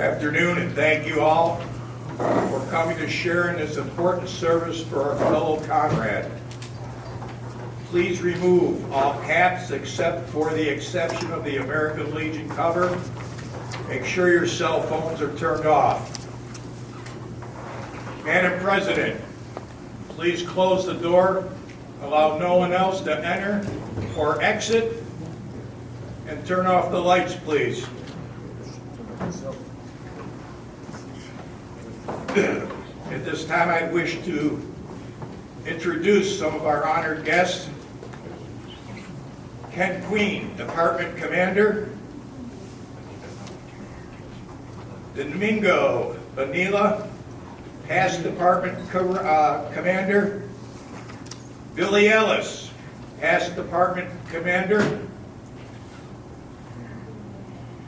Afternoon, and thank you all for coming to share in this important service for our fellow comrade. Please remove all caps except for the exception of the American Legion cover. Make sure your cell phones are turned off. Madam President, please close the door, allow no one else to enter or exit, and turn off the lights, please. At this time, I wish to introduce some of our honored guests. Ken Queen, Department Commander. Domingo Vanilla, past Department Commander. Billy Ellis, past Department Commander.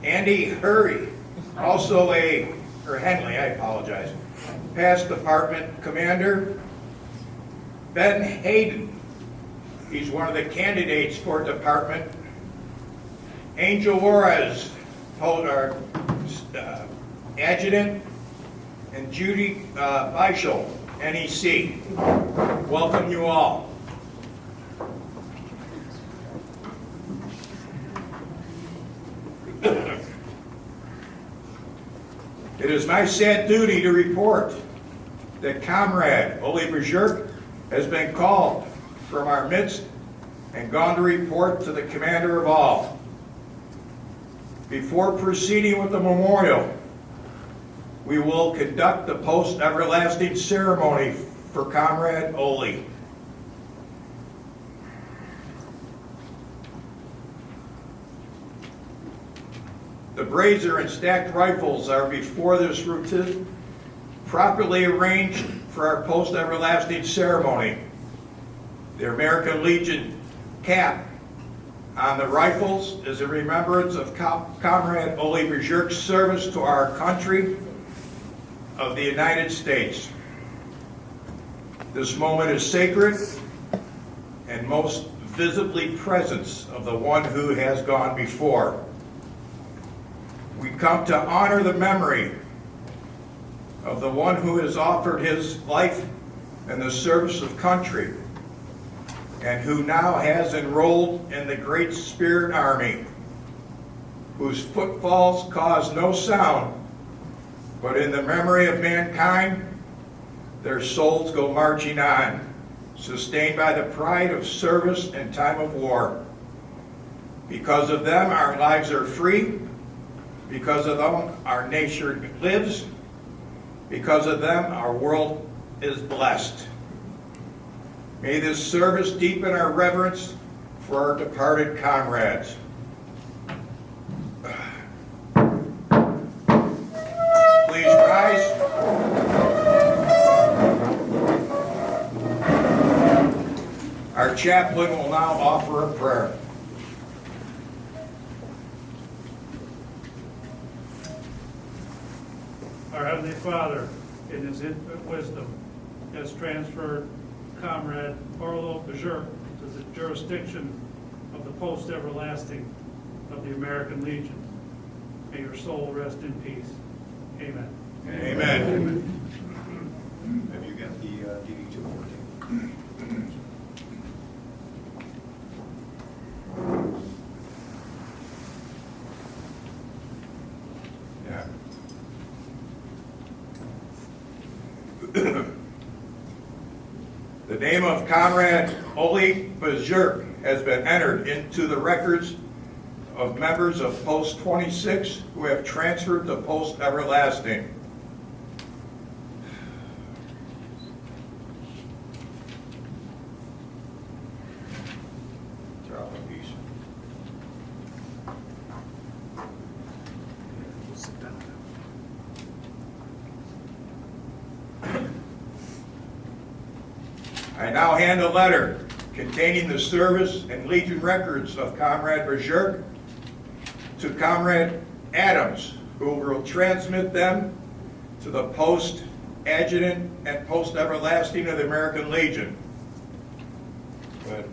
Andy Henley, I apologize, past Department Commander. Ben Hayden, he's one of the candidates for Department. Angel Juarez, Adjutant, and Judy Beischel, NEC. Welcome you all. It is my sad duty to report that Comrade Ole Bergerk has been called from our midst and gone to report to the commander of all. Before proceeding with the memorial, we will conduct the post-everlasting ceremony for Comrade Ole. The brazier and stacked rifles are before this routine, properly arranged for our post-everlasting ceremony. The American Legion cap on the rifles is a remembrance of Comrade Ole Bergerk's service to our country of the United States. This moment is sacred and most visibly presence of the one who has gone before. We come to honor the memory of the one who has offered his life in the service of country and who now has enrolled in the Great Spirit Army, whose footfalls cause no sound, but in the memory of mankind, their souls go marching on, sustained by the pride of service in time of war. Because of them, our lives are free. Because of them, our nation lives. Because of them, our world is blessed. May this service deepen our reverence for our departed comrades. Please rise. Our chaplain will now offer a prayer. Our Heavenly Father, in His infinite wisdom, has transferred Comrade Orlo to the jurisdiction of the post-everlasting of the American Legion. May your soul rest in peace. Amen. Amen. Amen. Have you got the DD 214? The name of Comrade Ole Bergerk has been entered into the records of members of Post 26 who have transferred to Post Everlasting. I now hand a letter containing the service and Legion records of Comrade Bergerk to Comrade Adams, who will transmit them to the Post Adjutant and Post Everlasting of the American Legion. Good.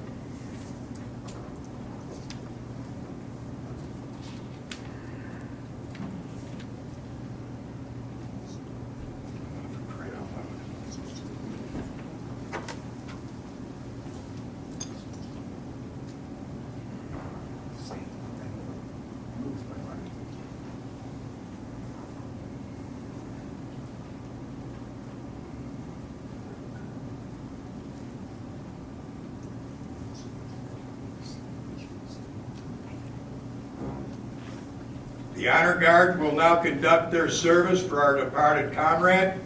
The honor guard will now conduct their service for our departed comrade.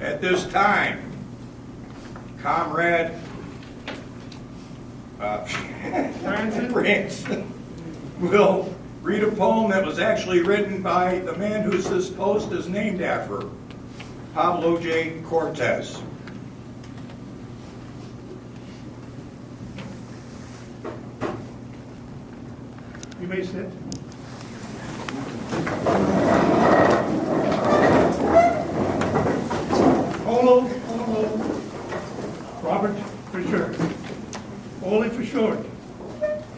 At this time, Comrade Branson will read a poem that was actually written by the man whose this post is named after, Pablo J. Cortez. You may sit. Orlo, Robert for short. Ole for short.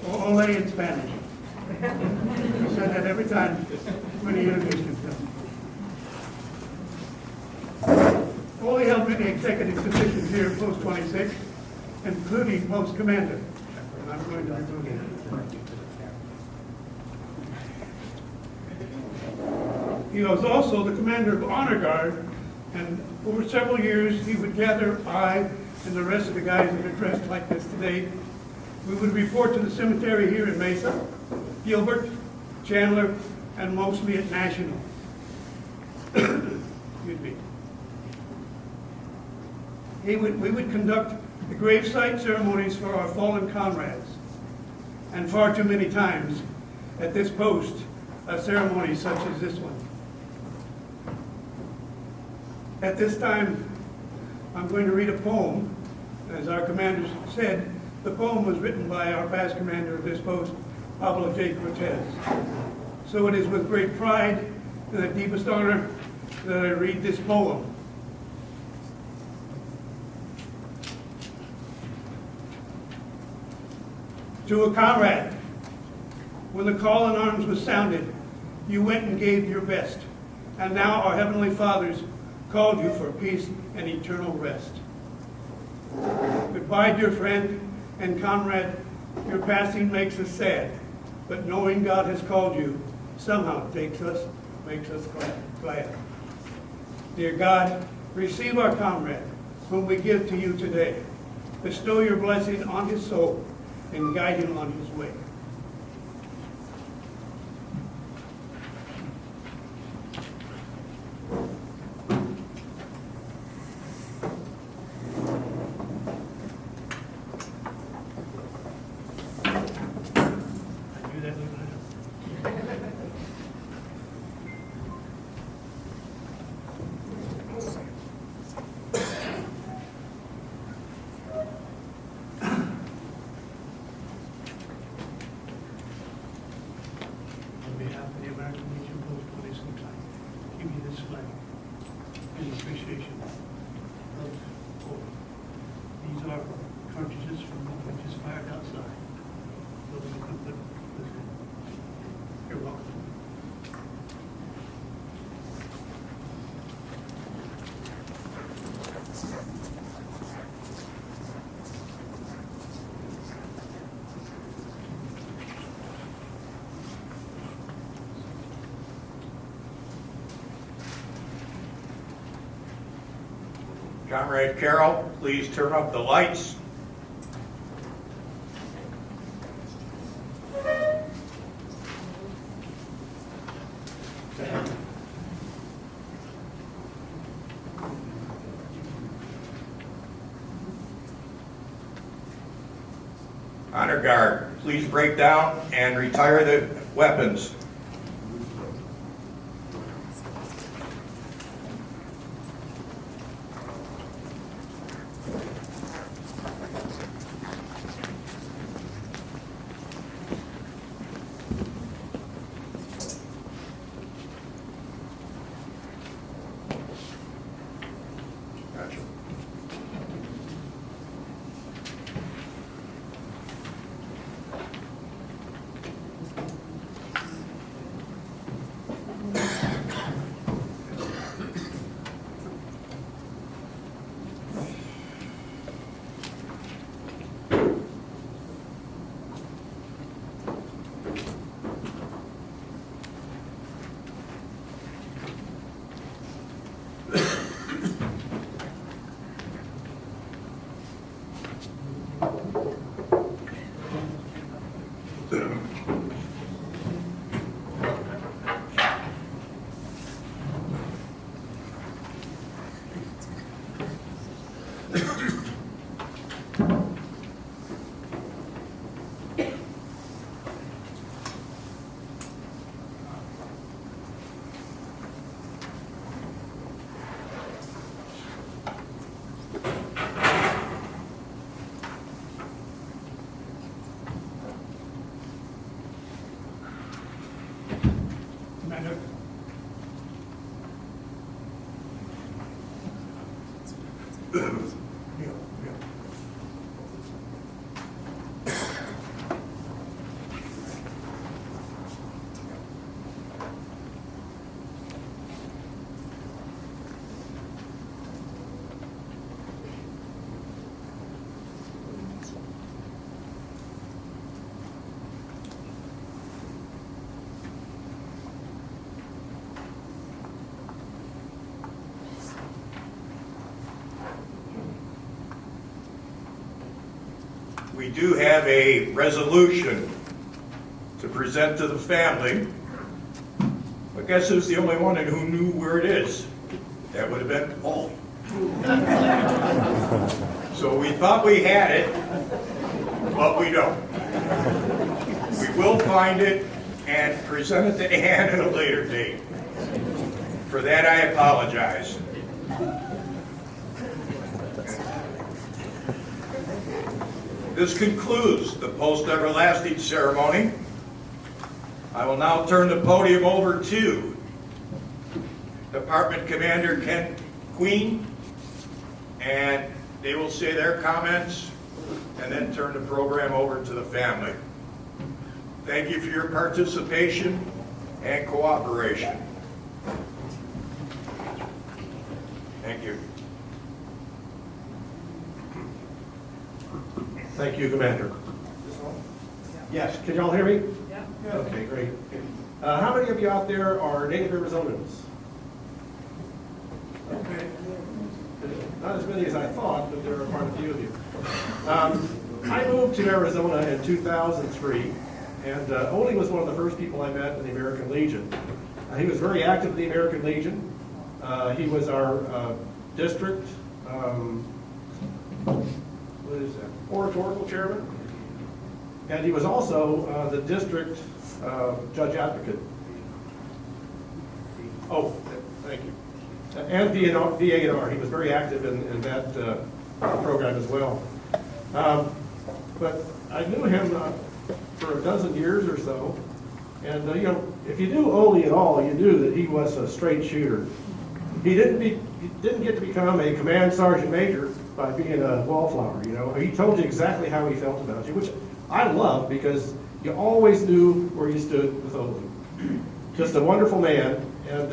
Or Ole in Spanish. He said that every time when he introduced himself. Ole held many executive positions here at Post 26, including Post Commander. And I'm going to remove him. He was also the commander of Honor Guard, and over several years, he would gather I and the rest of the guys that are dressed like this today. We would report to the cemetery here in Mesa, Gilbert, Chandler, and mostly at National. Excuse me. We would conduct the gravesite ceremonies for our fallen comrades. And far too many times at this post, a ceremony such as this one. At this time, I'm going to read a poem. As our commander said, the poem was written by our past commander of this post, Pablo J. Cortez. So it is with great pride and the deepest honor that I read this poem. To a comrade, when the call in arms was sounded, you went and gave your best, and now our Heavenly Fathers called you for peace and eternal rest. Goodbye, dear friend and comrade, your passing makes us sad, but knowing God has called you somehow makes us glad. Dear God, receive our comrade, whom we give to you today. Bestow your blessing on his soul and guide him on his way. give you this flag in appreciation of Orlo. These are cartridges from what we just fired outside. So we can put this in. You're welcome. Comrade Carroll, please turn up the lights. Honor Guard, please break down and retire the weapons. Gotcha. Commander. We do have a resolution to present to the family. But guess who's the only one who knew where it is? That would have been Paul. So we thought we had it, but we don't. We will find it and present it to Ann at a later date. For that, I apologize. This concludes the post-everlasting ceremony. I will now turn the podium over to Department Commander Ken Queen, and they will say their comments and then turn the program over to the family. Thank you for your participation and cooperation. Thank you. Thank you, Commander. Yes, can y'all hear me? Yeah. Okay, great. How many of you out there are native Arizonans? Okay. Not as many as I thought, but there are quite a few of you. I moved to Arizona in 2003, and Ole was one of the first people I met in the American Legion. He was very active in the American Legion. He was our district, what is that, oratorical chairman, and he was also the district judge advocate. Oh, thank you. And VA&R, he was very active in that program as well. But I knew him for a dozen years or so, And, if you knew Ole at all, you knew that he was a straight shooter. He didn't get to become a command sergeant major by being a wallflower, He told you exactly how he felt about you, which I love because you always knew where you stood with Ole. Just a wonderful man. And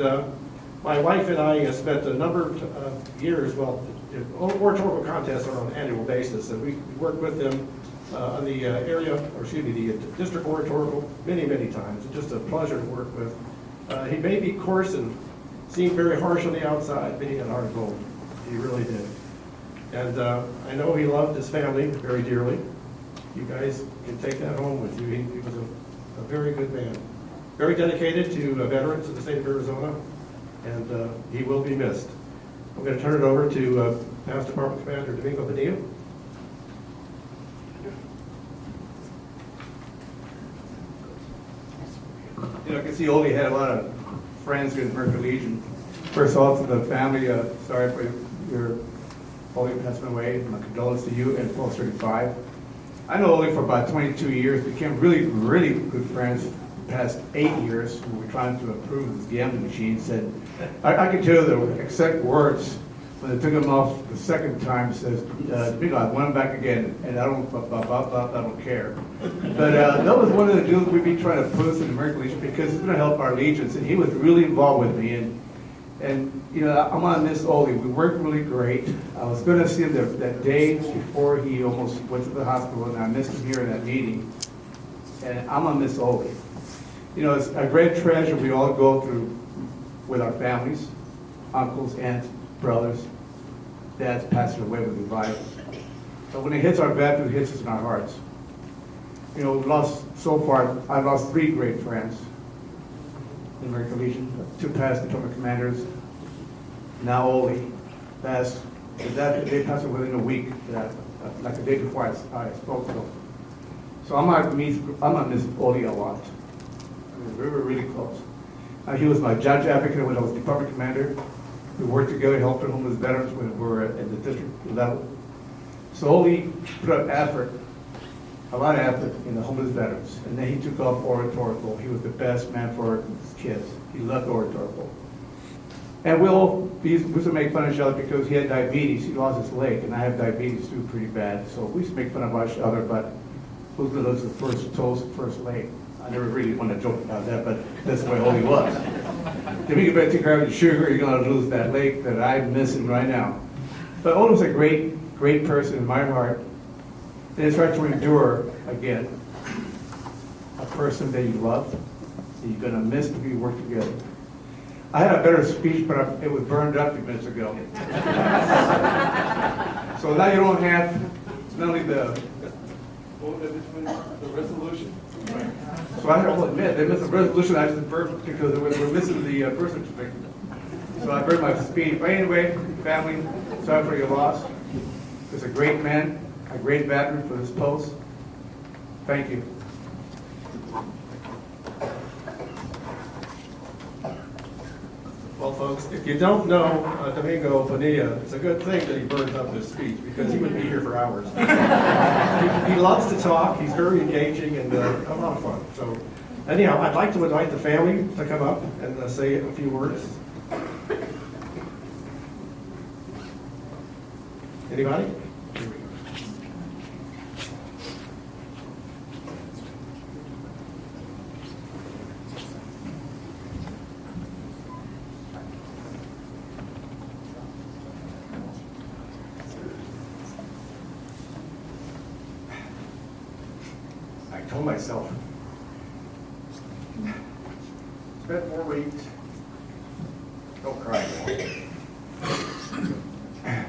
my wife and I spent a number of years, oratorical contests are on an annual basis, and we worked with them on the the district oratorical many, many times. It's just a pleasure to work with. He may be coarse and seemed very harsh on the outside, but he had a heart of gold. He really did. And I know he loved his family very dearly. You guys can take that home with you. He was a very good man. Very dedicated to veterans of the state of Arizona, and he will be missed. I'm going to turn it over to Past Department Commander Domingo Padilla. I can see Ole had a lot of friends in the American Legion. First off, to the family, sorry for your Ole passing away. My condolences to you and Post 35. I know Ole for about 22 years, became really, really good friends the past 8 years. We were trying to improve his gambling machine. Said, I can tell you the exact words when they took him off the second time. Says, "Big, I want him back again, and I don't care." But that was one of the deals we'd be trying to push in the American Legion because it's going to help our legions, and he was really involved with me. And I'm gonna miss Ole. We worked really great. I was going to see him that day before he almost went to the hospital, and I missed him here in that meeting. And I'm gonna miss Ole. It's a great treasure we all go through with our families, uncles, aunts, brothers, dads passing away with the virus. But when it hits our veterans, it hits us in our hearts. We've lost, so far, I've lost 3 great friends in the American Legion, 2 past department commanders. Now Ole passed, they passed away within a week, like the day before I spoke to them. So I'm gonna miss Ole a lot. We were really close. He was my judge advocate when I was department commander. We worked together, helped our homeless veterans when we were at the district level. So Ole put up a lot of effort in the homeless veterans. And then he took up oratorical. He was the best man for his kids. He loved oratorical. And we used to make fun of each other because he had diabetes. He lost his leg, and I have diabetes too, pretty bad. So we used to make fun of each other, but who's going to lose the first toast, first leg? I never really want to joke about that, but that's the way Ole was. If you better take care of your sugar, you're going to lose that leg that I'm missing right now. But Ole was a great, great person in my heart. And it's hard to endure, again, a person that you loved, that you're going to miss if you work together. I had a better speech, but it was burned up a few minutes ago. So now you don't have not only the resolution. So I have to admit, they missed the resolution. I just burned because we're missing the birth certificate. So I burned my speech. But anyway, family, sorry for your loss. He's a great man, a great veteran for this post. Thank you. Well, folks, if you don't know Domingo Padilla, it's a good thing that he burned up his speech because he would be here for hours. He loves to talk. He's very engaging and a lot of fun. So anyhow, I'd like to invite the family to come up and say a few words. Anybody? Here we go. I told myself, spent 4 weeks, don't cry.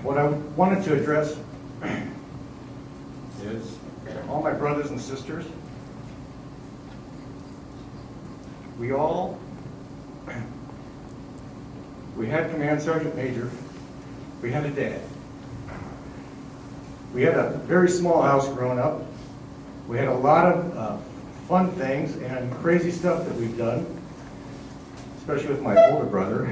What I wanted to address is all my brothers and sisters. We had Command Sergeant Major, we had a dad. We had a very small house growing up. We had a lot of fun things and crazy stuff that we've done, especially with my older brother.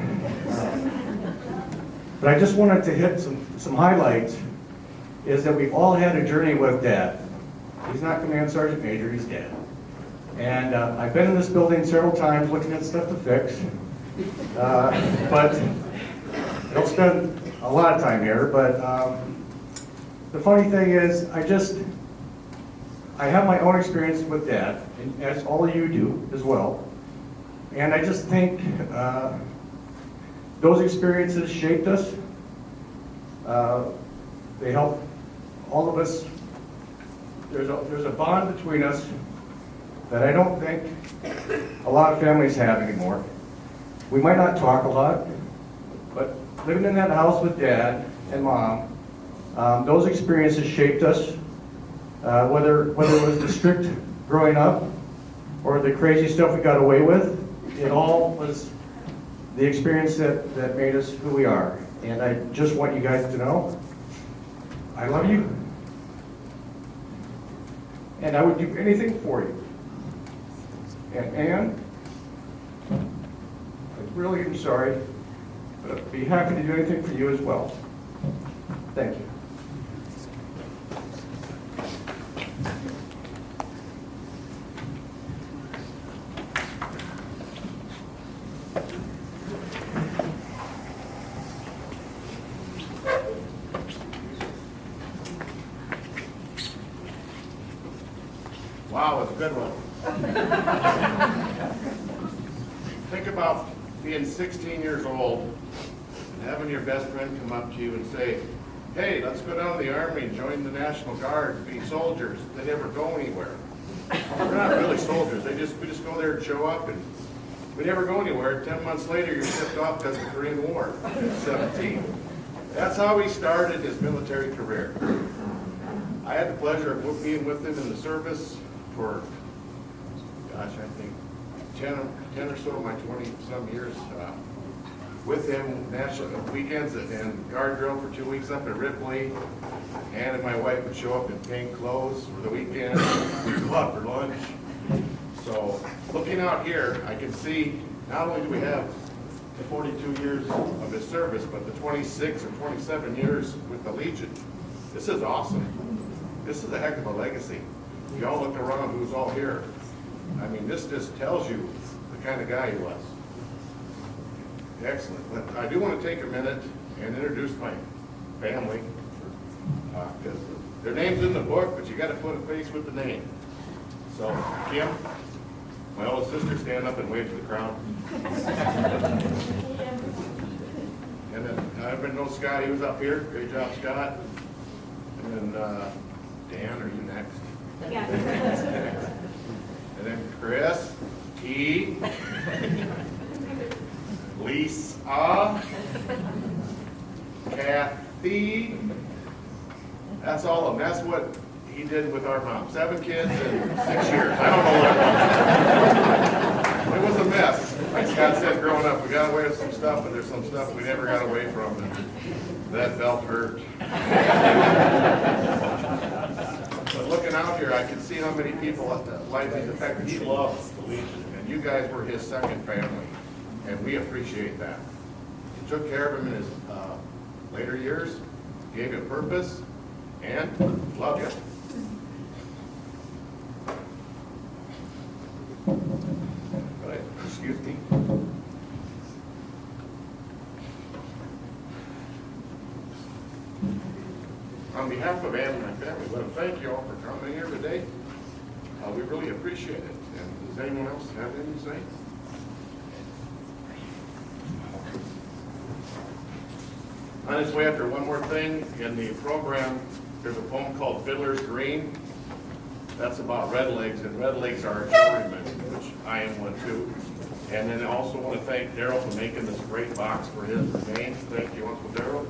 But I just wanted to hit some highlights, is that we've all had a journey with Dad. He's not Command Sergeant Major, he's Dad. And I've been in this building several times looking at stuff to fix. But I don't spend a lot of time here, but the funny thing is, I have my own experience with Dad, and as all of you do as well. And I just think those experiences shaped us. They help all of us. There's a bond between us that I don't think a lot of families have anymore. We might not talk a lot, but living in that house with Dad and Mom, those experiences shaped us. Whether it was the strict growing up or the crazy stuff we got away with, it all was the experience that made us who we are. And I just want you guys to know, I love you, and I would do anything for you. And Ann, I really am sorry, but I'd be happy to do anything for you as well. Thank you. Wow, it's a good one. Think about being 16 years old and having your best friend come up to you and say, hey, let's go down to the Army and join the National Guard and be soldiers. They never go anywhere. We're not really soldiers. We just go there and show up, and we never go anywhere. 10 months later, you're shipped off because of the Korean War at 17. That's how he started his military career. I had the pleasure of being with him in the service for, gosh, I think 10 or so of my 20-some years with him, national weekends and guard drill for 2 weeks up at Ripley. Ann and my wife would show up in pink clothes for the weekend. We'd go out for lunch. So looking out here, I can see not only do we have the 42 years of his service, but the 26 or 27 years with the Legion. This is awesome. This is a heck of a legacy. You all look around who's all here. I mean, this just tells you the kind of guy he was. Excellent. But I do want to take a minute and introduce my family. Because their name's in the book, but you got to put a face with the name. So, Kim, my oldest sister, stand up and wave to the crowd. And then everybody knows Scott, he was up here. Great job, Scott. And then Dan, are you next? Yeah. And then Chris, T, Lisa, Kathy. That's all of them. That's what he did with our mom. 7 kids in 6 years. I don't know what it was. It was a mess. Like Scott said, growing up, we got away with some stuff, but there's some stuff we never got away from, and that felt hurt. But looking out here, I can see how many people life he's affected. He loves the Legion, and you guys were his second family, and we appreciate that. He took care of him in his later years, gave him purpose, and love you. Right, excuse me. On behalf of Ann and my family, I want to thank you all for coming here today. We really appreciate it. And does anyone else have anything to say? On its way after one more thing, in the program, there's a poem called Fiddler's Green. That's about redlegs, and redlegs are artillerymen, which I am one too. And then I also want to thank Daryl for making this great box for his remains. Thank you, Uncle Daryl.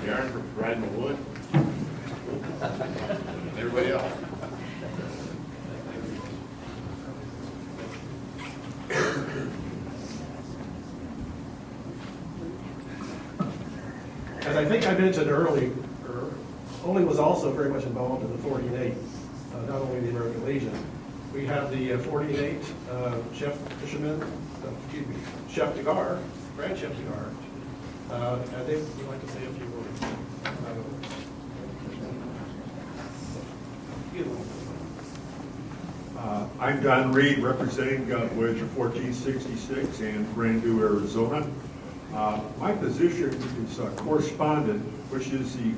Darren for providing the wood. And everybody else. As I think I mentioned earlier, Ole was also very much involved in the 48, not only the American Legion. We have the 48 chef fishermen, chef de gare, Grand Chef de gare. I think we'd like to say a few words. I'm Don Reed, representing Voyager 1466 and Grandview, Arizona. My position is correspondent, which is the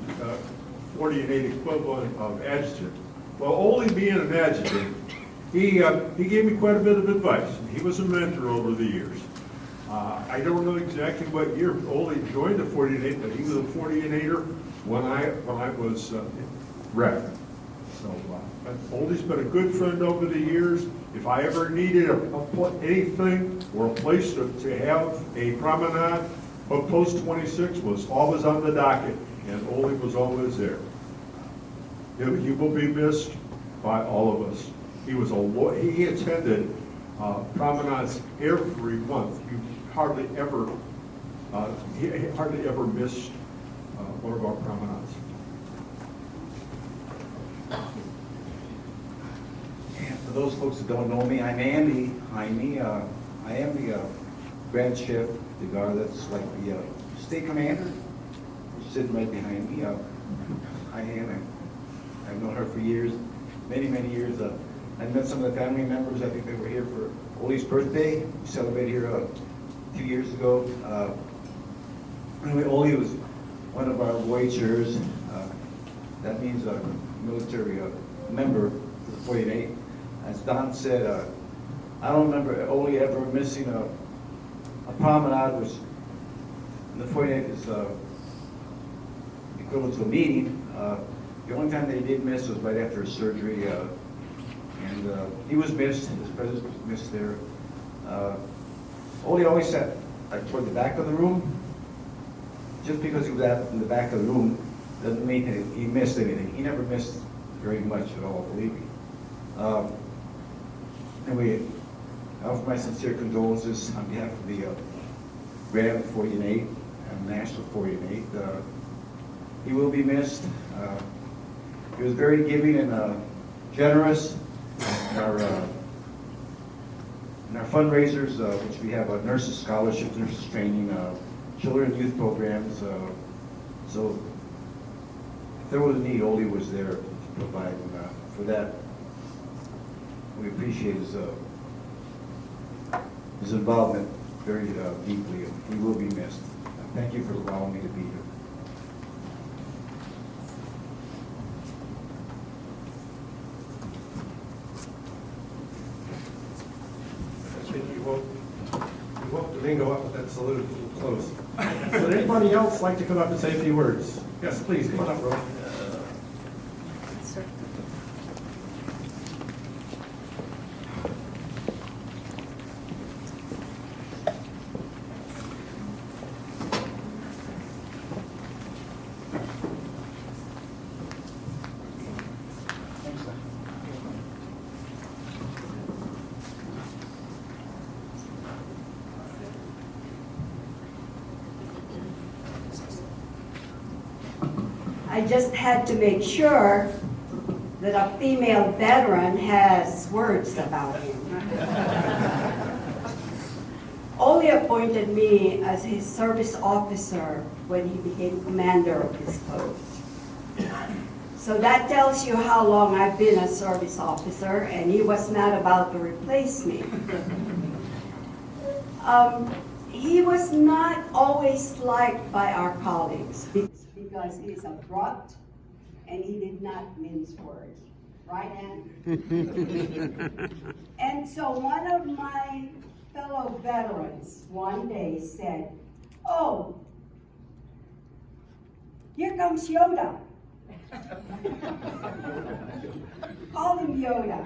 40 and 8 equivalent of adjutant. Well, only being an adjutant, he gave me quite a bit of advice. He was a mentor over the years. I don't know exactly what year Ole joined the 40 and 8, but he was a 40 and 8er when I was rep. So Ole's been a good friend over the years. If I ever needed anything or a place to have a promenade, Post 26 was always on the docket, and Ole was always there. He will be missed by all of us. He attended promenades every month. He hardly ever missed one of our promenades. And for those folks that don't know me, I'm Andy Jaime. I am the Grand Chef de Garde, that's like the state commander, who's sitting right behind me. Hi, Ann. I've known her for years, many years. I met some of the family members. I think they were here for Ole's birthday. We celebrated here a few years ago. Anyway, Ole was one of our Voyagers. That means a military member of the 48. As Don said, I don't remember Ole ever missing a promenade, which in the 48 is equivalent to a meeting. The only time they did miss was right after his surgery, and he was missed. His presence was missed there. Ole always sat toward the back of the room. Just because he was in the back of the room doesn't mean that he missed anything. He never missed very much at all, believe me. Anyway, I offer my sincere condolences on behalf of the Grand 48 and National 48. He will be missed. He was very giving and generous in our fundraisers, which we have nurses scholarships, nurses training, children and youth programs. So if there was a need, Ole was there to provide. For that, we appreciate his involvement very deeply. He will be missed. Thank you for allowing me to be here. I think you woke Domingo up with that salute close. Would anybody else like to come up and say a few words? Yes, please, come on up, Ro. I just had to make sure that a female veteran has words about him. Ole appointed me as his service officer when he became commander of his post. So that tells you how long I've been a service officer, and he was not about to replace me. He was not always liked by our colleagues because he's abrupt and he did not mince words. Right, Ann? And so one of my fellow veterans one day said, "Oh, here comes Yoda." Called him Yoda.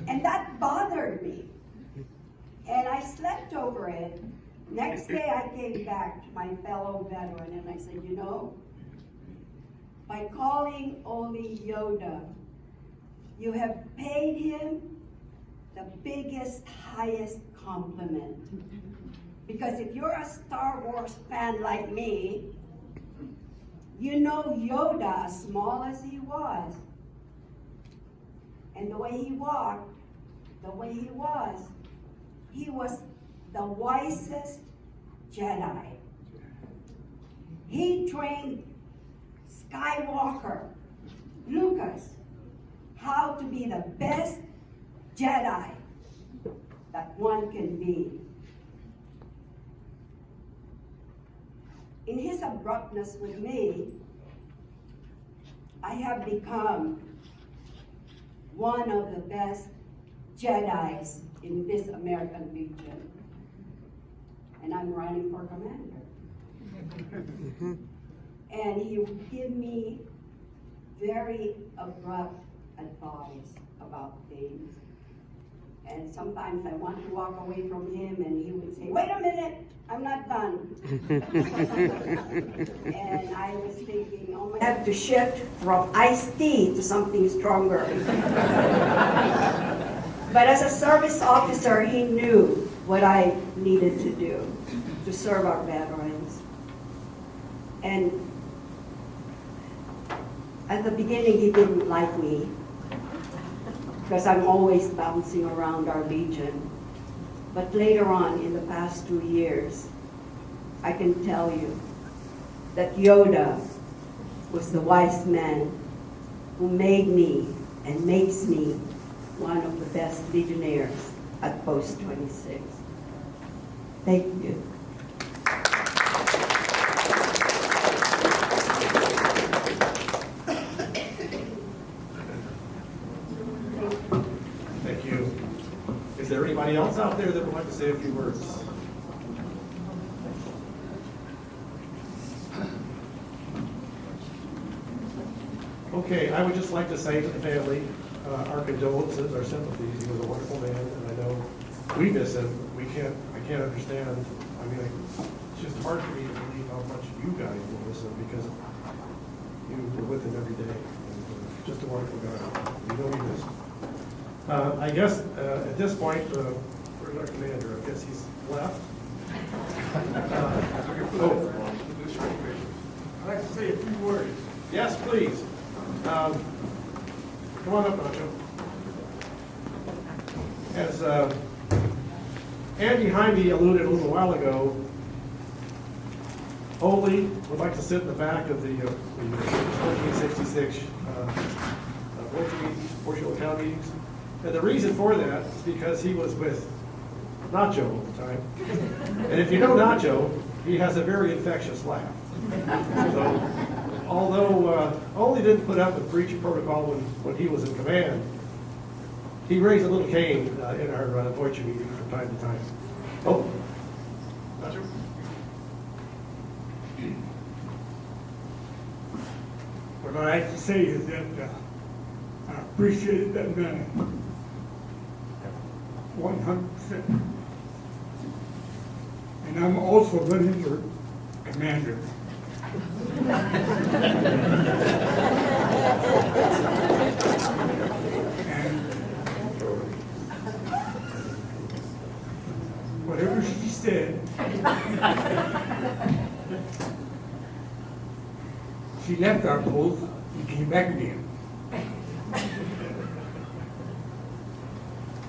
And that bothered me. And I slept over it. Next day I came back to my fellow veteran and I said, you know, by calling Ole Yoda, you have paid him the biggest, highest compliment. Because if you're a Star Wars fan like me, you know Yoda, as small as he was, and the way he walked, the way he was the wisest Jedi. He trained Skywalker, Lucas, how to be the best Jedi that one can be. In his abruptness with me, I have become one of the best Jedis in this American Legion. And I'm running for commander. And he would give me very abrupt advice about things. And sometimes I want to walk away from him and he would say, wait a minute, I'm not done. And I was thinking, oh my, I have to shift from iced tea to something stronger. But as a service officer, he knew what I needed to do to serve our veterans. And at the beginning, he didn't like me because I'm always bouncing around our Legion. But later on, in the past 2 years, I can tell you that Yoda was the wise man who made me and makes me one of the best Legionnaires at Post 26. Thank you. Thank you. Is there anybody else out there that would like to say a few words? Okay, I would just like to say to the family, our condolences, our sympathies. He was a wonderful man, and I know we miss him. I can't understand. I mean, it's just hard for me to believe how much you guys will miss him because you were with him every day. And, just a wonderful guy. We know we miss him. I guess at this point, where's our commander? I guess he's left. I'd like to say a few words. Yes, please. Come on up, Nacho. As Andy Jaime alluded a little while ago, Ole would like to sit in the back of the 1466 board meetings, town meetings. And the reason for that is because he was with Nacho all the time. And if you know Nacho, he has a very infectious laugh. So, although Ole didn't put up with breach of protocol when he was in command, he raised a little cane in our Deutsche meetings from time to time. Oh, Nacho? What I have to say is that I appreciate that man 100%. And I'm also running for commander. And whatever she said, she left our post and came back again.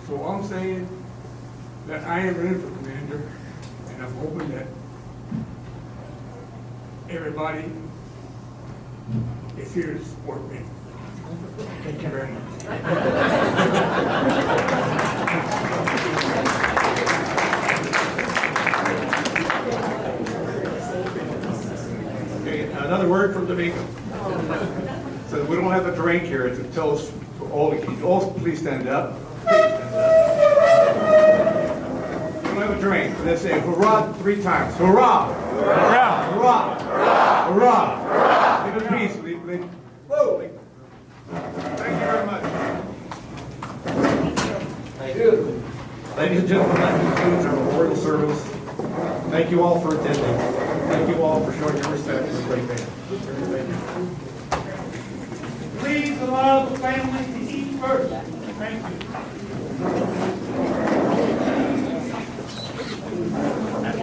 So I'm saying that I am running for commander, and I'm hoping that everybody is here to support me. Thank you very much. Okay, another word from Domingo. So we don't have a drink here, it's a toast for all the kids. All please stand up. Please stand up. We don't have a drink. Let's say hurrah 3 times. Hurrah! Hurrah! Hurrah! Hurrah! Hurrah! Give it peace, please. Whoa! Thank you very much. Thank you. Ladies and gentlemen, that concludes our memorial service. Thank you all for attending. Thank you all for showing your respect for the great man. Thank you. Please allow the family to eat first. Thank you.